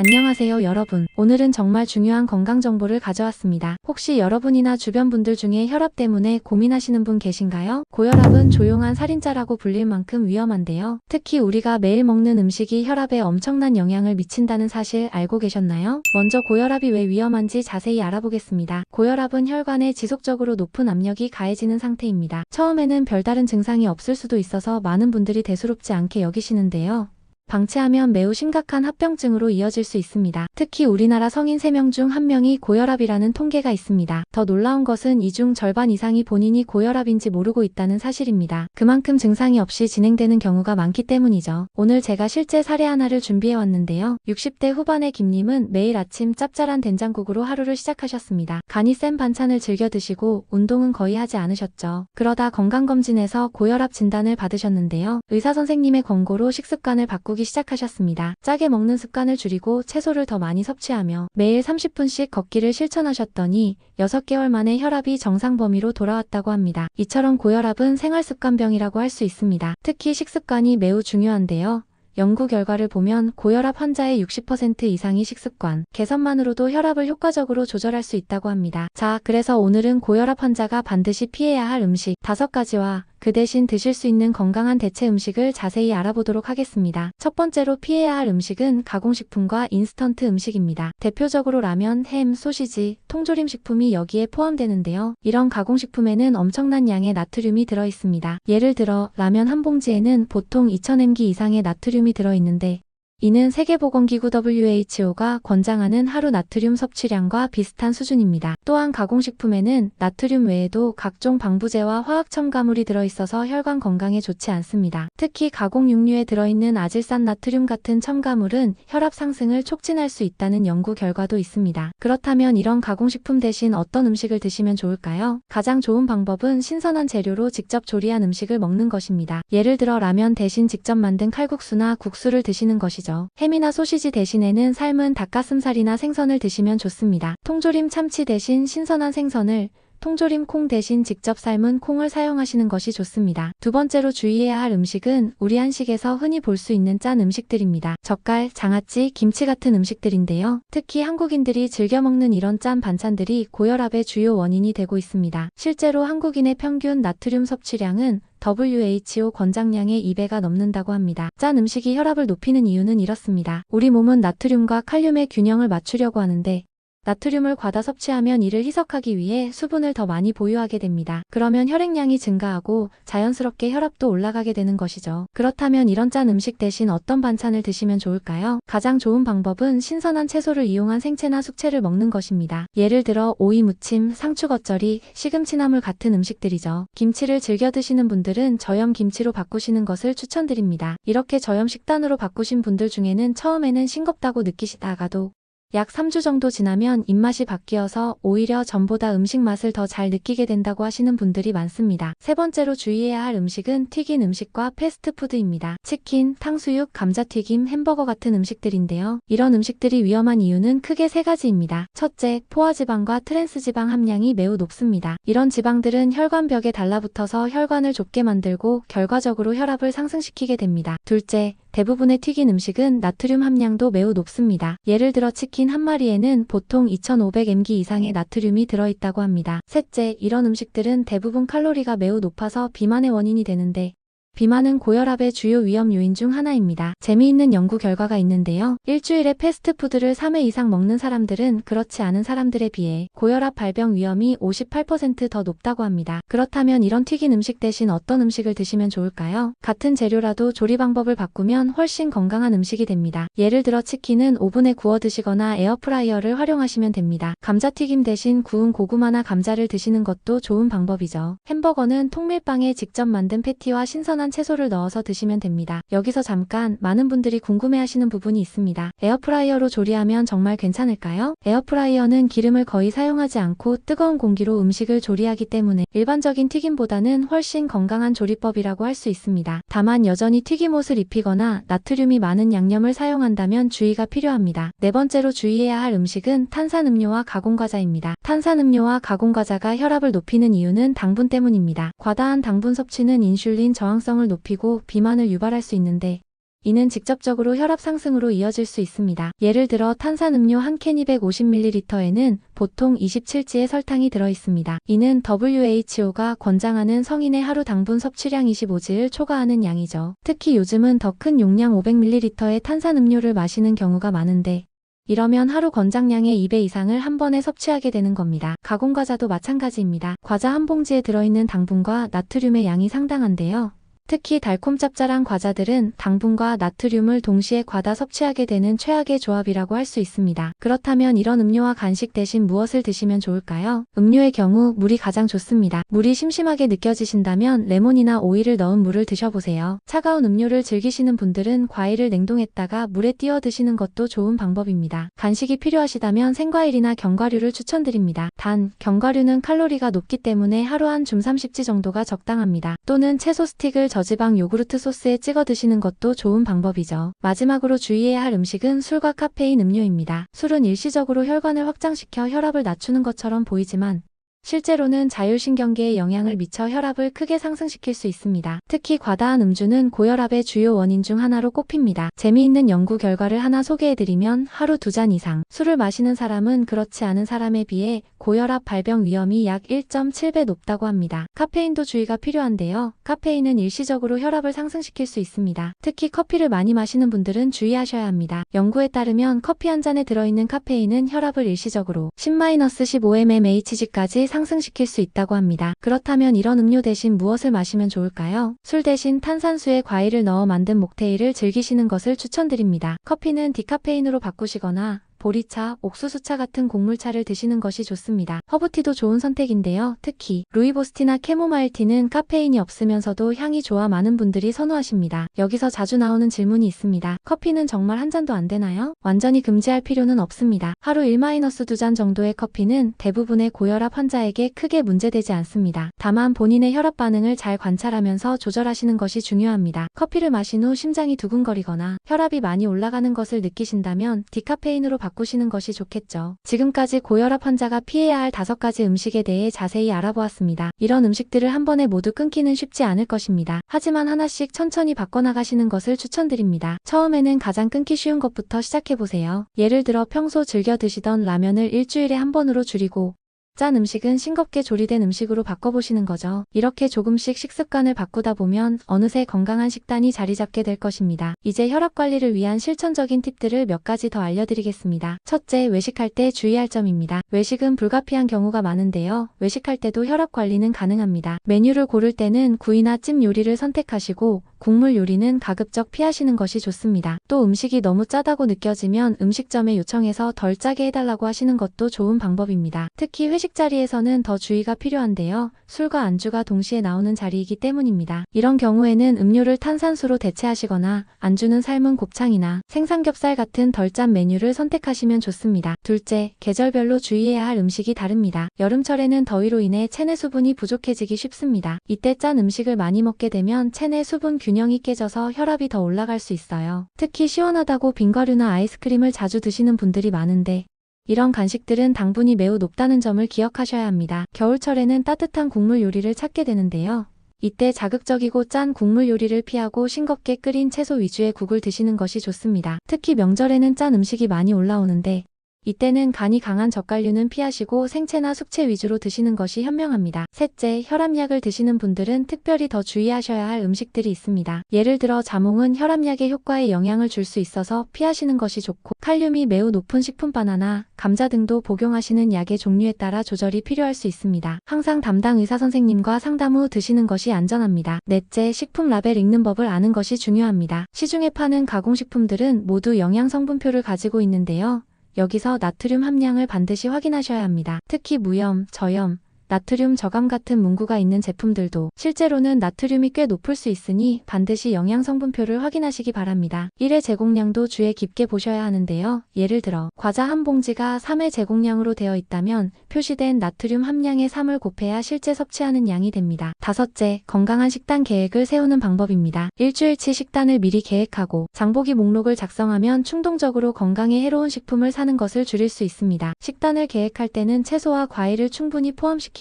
안녕하세요 여러분. 오늘은 정말 중요한 건강 정보를 가져왔습니다. 혹시 여러분이나 주변 분들 중에 혈압 때문에 고민하시는 분 계신가요? 고혈압은 조용한 살인자라고 불릴 만큼 위험한데요. 특히 우리가 매일 먹는 음식이 혈압에 엄청난 영향을 미친다는 사실 알고 계셨나요? 먼저 고혈압이 왜 위험한지 자세히 알아보겠습니다. 고혈압은 혈관에 지속적으로 높은 압력이 가해지는 상태입니다. 처음에는 별다른 증상이 없을 수도 있어서 많은 분들이 대수롭지 않게 여기시는데요. 방치하면 매우 심각한 합병증으로 이어질 수 있습니다. 특히 우리나라 성인 3명 중 1명이 고혈압이라는 통계가 있습니다. 더 놀라운 것은 이 중 절반 이상이 본인이 고혈압인지 모르고 있다는 사실입니다. 그만큼 증상이 없이 진행되는 경우가 많기 때문이죠. 오늘 제가 실제 사례 하나를 준비해왔는데요. 60대 후반의 김님은 매일 아침 짭짤한 된장국으로 하루를 시작하셨습니다. 간이 센 반찬을 즐겨 드시고 운동은 거의 하지 않으셨죠. 그러다 건강검진에서 고혈압 진단을 받으셨는데요. 의사선생님의 권고로 식습관을 바꾸기 시작하셨습니다. 짜게 먹는 습관을 줄이고 채소를 더 많이 섭취하며 매일 30분씩 걷기를 실천하셨더니 6개월 만에 혈압이 정상 범위로 돌아왔다고 합니다. 이처럼 고혈압은 생활습관병이라고 할 수 있습니다. 특히 식습관이 매우 중요한데요. 연구 결과를 보면 고혈압 환자의 60% 이상이 식습관 개선만으로도 혈압을 효과적으로 조절할 수 있다고 합니다. 자, 그래서 오늘은 고혈압 환자가 반드시 피해야 할 음식 5가지와 그 대신 드실 수 있는 건강한 대체 음식을 자세히 알아보도록 하겠습니다. 첫 번째로 피해야 할 음식은 가공식품과 인스턴트 음식입니다. 대표적으로 라면, 햄, 소시지, 통조림 식품이 여기에 포함되는데요. 이런 가공식품에는 엄청난 양의 나트륨이 들어있습니다. 예를 들어 라면 한 봉지에는 보통 2000mg 이상의 나트륨이 들어있는데 이는 세계보건기구 WHO가 권장하는 하루 나트륨 섭취량과 비슷한 수준입니다. 또한 가공식품에는 나트륨 외에도 각종 방부제와 화학 첨가물이 들어있어서 혈관 건강에 좋지 않습니다. 특히 가공 육류에 들어있는 아질산 나트륨 같은 첨가물은 혈압 상승을 촉진할 수 있다는 연구 결과도 있습니다. 그렇다면 이런 가공식품 대신 어떤 음식을 드시면 좋을까요? 가장 좋은 방법은 신선한 재료로 직접 조리한 음식을 먹는 것입니다. 예를 들어 라면 대신 직접 만든 칼국수나 국수를 드시는 것이죠. 햄이나 소시지 대신에는 삶은 닭가슴살이나 생선을 드시면 좋습니다. 통조림 참치 대신 신선한 생선을, 통조림 콩 대신 직접 삶은 콩을 사용하시는 것이 좋습니다. 두 번째로 주의해야 할 음식은 우리 한식에서 흔히 볼 수 있는 짠 음식들입니다. 젓갈, 장아찌, 김치 같은 음식들인데요. 특히 한국인들이 즐겨 먹는 이런 짠 반찬들이 고혈압의 주요 원인이 되고 있습니다. 실제로 한국인의 평균 나트륨 섭취량은 WHO 권장량의 2배가 넘는다고 합니다. 짠 음식이 혈압을 높이는 이유는 이렇습니다. 우리 몸은 나트륨과 칼륨의 균형을 맞추려고 하는데 나트륨을 과다 섭취하면 이를 희석하기 위해 수분을 더 많이 보유하게 됩니다. 그러면 혈액량이 증가하고 자연스럽게 혈압도 올라가게 되는 것이죠. 그렇다면 이런 짠 음식 대신 어떤 반찬을 드시면 좋을까요? 가장 좋은 방법은 신선한 채소를 이용한 생채나 숙채를 먹는 것입니다. 예를 들어 오이 무침, 상추 겉절이, 시금치나물 같은 음식들이죠. 김치를 즐겨 드시는 분들은 저염 김치로 바꾸시는 것을 추천드립니다. 이렇게 저염 식단으로 바꾸신 분들 중에는 처음에는 싱겁다고 느끼시다가도 약 3주 정도 지나면 입맛이 바뀌어서 오히려 전보다 음식 맛을 더 잘 느끼게 된다고 하시는 분들이 많습니다. 세 번째로 주의해야 할 음식은 튀긴 음식과 패스트푸드입니다. 치킨, 탕수육, 감자튀김, 햄버거 같은 음식들인데요. 이런 음식들이 위험한 이유는 크게 3가지입니다. 첫째, 포화지방과 트랜스지방 함량이 매우 높습니다. 이런 지방들은 혈관벽에 달라붙어서 혈관을 좁게 만들고 결과적으로 혈압을 상승시키게 됩니다. 둘째, 대부분의 튀긴 음식은 나트륨 함량도 매우 높습니다. 예를 들어 치킨 한 마리에는 보통 2500mg 이상의 나트륨이 들어있다고 합니다. 셋째, 이런 음식들은 대부분 칼로리가 매우 높아서 비만의 원인이 되는데 비만은 고혈압의 주요 위험 요인 중 하나입니다. 재미있는 연구 결과가 있는데요. 일주일에 패스트푸드를 3회 이상 먹는 사람들은 그렇지 않은 사람들에 비해 고혈압 발병 위험이 58% 더 높다고 합니다. 그렇다면 이런 튀긴 음식 대신 어떤 음식을 드시면 좋을까요? 같은 재료라도 조리 방법을 바꾸면 훨씬 건강한 음식이 됩니다. 예를 들어 치킨은 오븐에 구워 드시거나 에어프라이어를 활용하시면 됩니다. 감자튀김 대신 구운 고구마나 감자를 드시는 것도 좋은 방법이죠. 햄버거는 통밀빵에 직접 만든 패티와 신선한 채소를 넣어서 드시면 됩니다. 여기서 잠깐 많은 분들이 궁금해하시는 부분이 있습니다. 에어프라이어로 조리하면 정말 괜찮을까요? 에어프라이어는 기름을 거의 사용하지 않고 뜨거운 공기로 음식을 조리하기 때문에 일반적인 튀김보다는 훨씬 건강한 조리법이라고 할 수 있습니다. 다만 여전히 튀김옷을 입히거나 나트륨이 많은 양념을 사용한다면 주의가 필요합니다. 네 번째로 주의해야 할 음식은 탄산음료와 가공과자입니다. 탄산음료와 가공과자가 혈압을 높이는 이유는 당분 때문입니다. 과다한 당분 섭취는 인슐린 저항성을 높이고 비만을 유발할 수 있는데 이는 직접적으로 혈압 상승으로 이어질 수 있습니다. 예를 들어 탄산음료 한 캔 250ml에는 보통 27g의 설탕이 들어있습니다. 이는 WHO가 권장하는 성인의 하루 당분 섭취량 25g를 초과하는 양이죠. 특히 요즘은 더 큰 용량 500ml의 탄산음료를 마시는 경우가 많은데 이러면 하루 권장량의 2배 이상을 한 번에 섭취하게 되는 겁니다. 가공과자도 마찬가지입니다. 과자 한 봉지에 들어있는 당분과 나트륨의 양이 상당한데요. 특히 달콤 짭짤한 과자들은 당분과 나트륨을 동시에 과다 섭취하게 되는 최악의 조합이라고 할 수 있습니다. 그렇다면 이런 음료와 간식 대신 무엇을 드시면 좋을까요? 음료의 경우 물이 가장 좋습니다. 물이 심심하게 느껴지신다면 레몬이나 오이를 넣은 물을 드셔보세요. 차가운 음료를 즐기시는 분들은 과일을 냉동했다가 물에 띄워 드시는 것도 좋은 방법입니다. 간식이 필요하시다면 생과일이나 견과류를 추천드립니다. 단, 견과류는 칼로리가 높기 때문에 하루 한 줌 30g 정도가 적당합니다. 또는 채소 스틱을 저지방 요구르트 소스에 찍어 드시는 것도 좋은 방법이죠. 마지막으로 주의해야 할 음식은 술과 카페인 음료입니다. 술은 일시적으로 혈관을 확장시켜 혈압을 낮추는 것처럼 보이지만 실제로는 자율신경계에 영향을 미쳐 혈압을 크게 상승시킬 수 있습니다. 특히 과다한 음주는 고혈압의 주요 원인 중 하나로 꼽힙니다. 재미있는 연구 결과를 하나 소개해드리면 하루 2잔 이상 술을 마시는 사람은 그렇지 않은 사람에 비해 고혈압 발병 위험이 약 1.7배 높다고 합니다. 카페인도 주의가 필요한데요. 카페인은 일시적으로 혈압을 상승시킬 수 있습니다. 특히 커피를 많이 마시는 분들은 주의하셔야 합니다. 연구에 따르면 커피 한 잔에 들어있는 카페인은 혈압을 일시적으로 10-15mmHg까지 상승시킬 수 있다고 합니다. 그렇다면 이런 음료 대신 무엇을 마시면 좋을까요? 술 대신 탄산수에 과일을 넣어 만든 목테일을 즐기시는 것을 추천드립니다. 커피는 디카페인으로 바꾸시거나 보리차, 옥수수차 같은 곡물차를 드시는 것이 좋습니다. 허브티도 좋은 선택인데요. 특히 루이보스티나 캐모마일티는 카페인이 없으면서도 향이 좋아 많은 분들이 선호하십니다. 여기서 자주 나오는 질문이 있습니다. 커피는 정말 한 잔도 안 되나요? 완전히 금지할 필요는 없습니다. 하루 1-2잔 정도의 커피는 대부분의 고혈압 환자에게 크게 문제되지 않습니다. 다만 본인의 혈압 반응을 잘 관찰하면서 조절하시는 것이 중요합니다. 커피를 마신 후 심장이 두근거리거나 혈압이 많이 올라가는 것을 느끼신다면 디카페인으로 바꾸시는 것이 좋겠죠. 지금까지 고혈압 환자가 피해야 할 5가지 음식에 대해 자세히 알아보았습니다. 이런 음식들을 한 번에 모두 끊기는 쉽지 않을 것입니다. 하지만 하나씩 천천히 바꿔나가시는 것을 추천드립니다. 처음에는 가장 끊기 쉬운 것부터 시작해보세요. 예를 들어 평소 즐겨 드시던 라면을 일주일에 한 번으로 줄이고 짠 음식은 싱겁게 조리된 음식으로 바꿔보시는 거죠. 이렇게 조금씩 식습관을 바꾸다 보면 어느새 건강한 식단이 자리 잡게 될 것입니다. 이제 혈압 관리를 위한 실천적인 팁들을 몇 가지 더 알려드리겠습니다. 첫째, 외식할 때 주의할 점입니다. 외식은 불가피한 경우가 많은데요. 외식할 때도 혈압 관리는 가능합니다. 메뉴를 고를 때는 구이나 찜 요리를 선택하시고 국물 요리는 가급적 피하시는 것이 좋습니다. 또 음식이 너무 짜다고 느껴지면 음식점에 요청해서 덜 짜게 해달라고 하시는 것도 좋은 방법입니다. 특히 회식 자리에서는 더 주의가 필요한데요. 술과 안주가 동시에 나오는 자리이기 때문입니다. 이런 경우에는 음료를 탄산수로 대체하시거나 안주는 삶은 곱창이나 생삼겹살 같은 덜 짠 메뉴를 선택하시면 좋습니다. 둘째, 계절별로 주의해야 할 음식이 다릅니다. 여름철에는 더위로 인해 체내 수분이 부족해지기 쉽습니다. 이때 짠 음식을 많이 먹게 되면 체내 수분 균형이 깨져서 혈압이 더 올라갈 수 있어요. 특히 시원하다고 빙과류나 아이스크림을 자주 드시는 분들이 많은데 이런 간식들은 당분이 매우 높다는 점을 기억하셔야 합니다. 겨울철에는 따뜻한 국물 요리를 찾게 되는데요. 이때 자극적이고 짠 국물 요리를 피하고 싱겁게 끓인 채소 위주의 국을 드시는 것이 좋습니다. 특히 명절에는 짠 음식이 많이 올라오는데 이때는 간이 강한 젓갈류는 피하시고 생채나 숙채 위주로 드시는 것이 현명합니다. 셋째, 혈압약을 드시는 분들은 특별히 더 주의하셔야 할 음식들이 있습니다. 예를 들어 자몽은 혈압약의 효과에 영향을 줄 수 있어서 피하시는 것이 좋고 칼륨이 매우 높은 식품 바나나, 감자 등도 복용하시는 약의 종류에 따라 조절이 필요할 수 있습니다. 항상 담당 의사 선생님과 상담 후 드시는 것이 안전합니다. 넷째, 식품 라벨 읽는 법을 아는 것이 중요합니다. 시중에 파는 가공식품들은 모두 영양 성분표를 가지고 있는데요. 여기서 나트륨 함량을 반드시 확인하셔야 합니다. 특히 무염, 저염, 나트륨 저감 같은 문구가 있는 제품들도 실제로는 나트륨이 꽤 높을 수 있으니 반드시 영양 성분표를 확인하시기 바랍니다. 1회 제공량도 주의 깊게 보셔야 하는데요. 예를 들어 과자 한 봉지가 3회 제공량으로 되어 있다면 표시된 나트륨 함량의 3을 곱해야 실제 섭취하는 양이 됩니다. 다섯째, 건강한 식단 계획을 세우는 방법입니다. 일주일치 식단을 미리 계획하고 장보기 목록을 작성하면 충동적으로 건강에 해로운 식품을 사는 것을 줄일 수 있습니다. 식단을 계획할 때는 채소와 과일을 충분히 포함시키고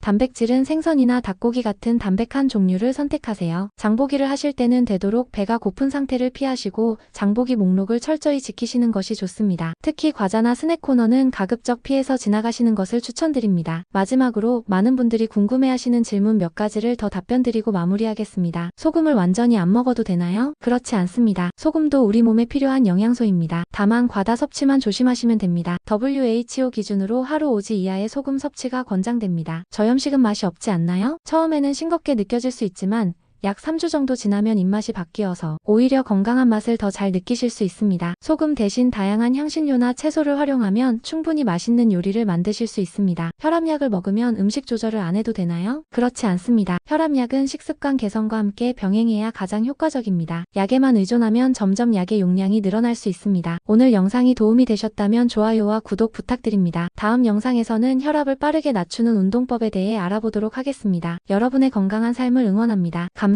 단백질은 생선이나 닭고기 같은 담백한 종류를 선택하세요. 장보기를 하실 때는 되도록 배가 고픈 상태를 피하시고 장보기 목록을 철저히 지키시는 것이 좋습니다. 특히 과자나 스낵 코너는 가급적 피해서 지나가시는 것을 추천드립니다. 마지막으로 많은 분들이 궁금해하시는 질문 몇 가지를 더 답변드리고 마무리하겠습니다. 소금을 완전히 안 먹어도 되나요? 그렇지 않습니다. 소금도 우리 몸에 필요한 영양소입니다. 다만 과다 섭취만 조심하시면 됩니다. WHO 기준으로 하루 5지 이하의 소금 섭취가 권장됩니다. 저염식은 맛이 없지 않나요? 처음에는 싱겁게 느껴질 수 있지만 약 3주 정도 지나면 입맛이 바뀌어서 오히려 건강한 맛을 더 잘 느끼실 수 있습니다. 소금 대신 다양한 향신료나 채소를 활용하면 충분히 맛있는 요리를 만드실 수 있습니다. 혈압약을 먹으면 음식 조절을 안 해도 되나요? 그렇지 않습니다. 혈압약은 식습관 개선과 함께 병행해야 가장 효과적입니다. 약에만 의존하면 점점 약의 용량이 늘어날 수 있습니다. 오늘 영상이 도움이 되셨다면 좋아요와 구독 부탁드립니다. 다음 영상에서는 혈압을 빠르게 낮추는 운동법에 대해 알아보도록 하겠습니다. 여러분의 건강한 삶을 응원합니다. 감사합니다.